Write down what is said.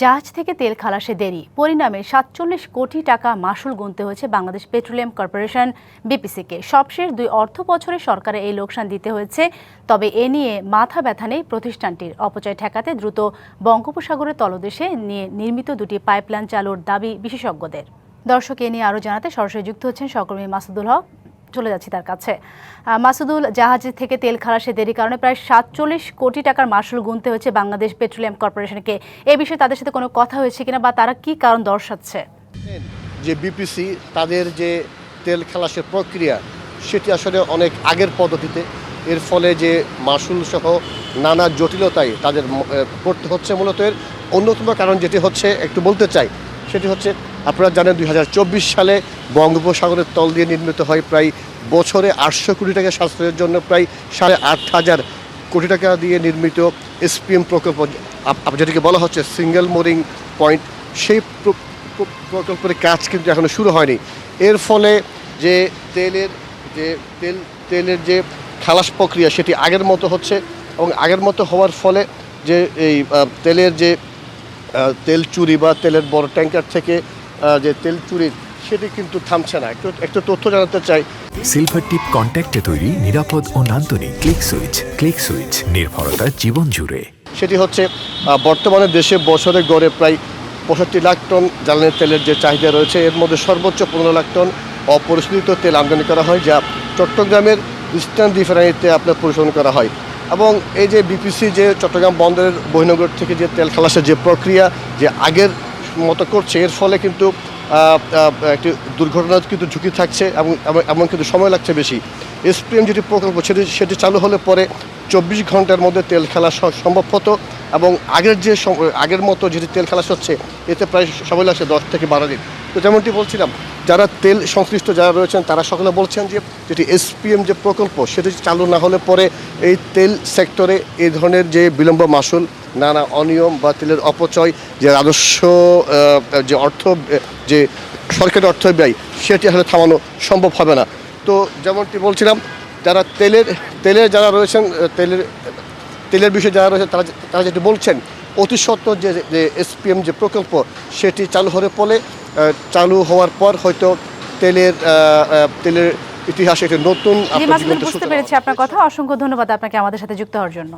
জাহাজ থেকে তেল খালাসে দেরি, পরিণামে ৪৭ কোটি টাকা মাশুল গুনতে হয়েছে বাংলাদেশ পেট্রোলিয়াম কর্পোরেশন বিপিসিকে। সবশেষ ২ অর্থ বছরে সরকারের এই লোকসান দিতে হয়েছে। তবে এ নিয়ে মাথা ব্যথা নেই প্রতিষ্ঠানটির। অপচয় ঠেকাতে দ্রুত বঙ্গোপসাগরের তলদেশে নিয়ে নির্মিত দুটি পাইপলাইন চালুর দাবি বিশেষজ্ঞদের। দর্শক, এ নিয়ে আরও জানাতে সরাসরি যুক্ত হচ্ছেন সহকর্মী মাসুদুল হক। চলে যাচ্ছি তার কাছে। মাসুদুল, জাহাজ থেকে তেল খালাসে দেরির কারণে প্রায় ৪৭ কোটি টাকার মাশুল গুনতে হয়েছে বাংলাদেশ পেট্রোলিয়াম কর্পোরেশনকে। এ বিষয়ে তাদের সাথে কোনো কথা হয়েছে কিনা বা তারা কি কারণ দর্শাচ্ছে? যে বিপিসি তাদের যে তেল খালাসের প্রক্রিয়া সেটি আসলে অনেক আগের পদ্ধতিতে, এর ফলে যে মাশুল সহ নানা জটিলতায় তাদের পড়তে হচ্ছে। মূলত এর অন্যতম কারণ যেটি হচ্ছে একটু বলতে চাই, সেটি হচ্ছে আপনারা জানেন ২০২৪ সালে বঙ্গোপসাগরের তল দিয়ে নির্মিত হয় প্রায় বছরে ৮০০ কোটি টাকা সাশ্রয়ের জন্য প্রায় ৮,৫০০ কোটি টাকা দিয়ে নির্মিত এসপিএম প্রকল্প, যেটিকে বলা হচ্ছে সিঙ্গেল মোরিং পয়েন্ট। সেই প্রকল্পের কাজ কিন্তু এখনো শুরু হয়নি। এর ফলে যে তেলের যে খালাস প্রক্রিয়া সেটি আগের মতো হচ্ছে, এবং আগের মতো হওয়ার ফলে যে এই তেলের যে তেল চুরি বা তেলের বড় ট্যাঙ্কার থেকে যে তেল চুরি সেটি কিন্তু থামছে না। একটু তথ্য জানাতে চাই। সিলভার টিপ কন্ট্যাক্টে তৈরি নিরাপদ ও নান্দনিক ক্লিক সুইচ নির্ভরতা জীবন জুড়ে। সেটি হচ্ছে বর্তমানে দেশে বছরে গড়ে প্রায় ৬৫ লাখ টন জ্বালানি তেলের যে চাহিদা রয়েছে, এর মধ্যে সর্বোচ্চ ১৫ লাখ টন অপরিশোধিত তেল আমদানি করা হয়, যা চট্টগ্রামের ইস্টার্ন রিফাইনারিতে আপনার পরিশোধন করা হয়। এবং এই যে বিপিসি যে চট্টগ্রাম বন্দরের বহির্নগর থেকে যে তেল খালাসের যে প্রক্রিয়া যে আগের মতো করছে, এর ফলে কিন্তু একটি দুর্ঘটনার কিন্তু ঝুঁকি থাকছে এবং এমন কিন্তু সময় লাগছে বেশি। এসপিএম যেটি প্রকল্প সেটি চালু হলে পরে ২৪ ঘন্টার মধ্যে তেল খালাস সম্ভব হতো, এবং আগের মতো যেটি তেল খালাস হচ্ছে এতে প্রায় সময় লাগছে ১০ থেকে ১২ দিন। তো যেমনটি বলছিলাম, যারা তেল সংশ্লিষ্ট যারা রয়েছেন তারা সকলে বলছেন যে যেটি এসপিএম যে প্রকল্প সেটি চালু না হলে পরে এই তেল সেক্টরে এই ধরনের যে বিলম্ব মাশুল, নানা অনিয়ম বা তেলের অপচয়, যে রাজস্ব যে যে সরকারি অর্থ ব্যয় সেটি আসলে থামানো সম্ভব হবে না। তো যেমনটি বলছিলাম, যারা তেলের যারা রয়েছেন তেলের বিষয়ে যারা রয়েছেন তারা যেটি বলছেন, অতি সত্বর যে এসপিএম যে প্রকল্প সেটি চালু হওয়ার পর হয়তো তেলের ইতিহাসে একটি নতুন বুঝতে পেরেছি আপনার কথা। অসংখ্য ধন্যবাদ আপনাকে আমাদের সাথে যুক্ত হওয়ার জন্য।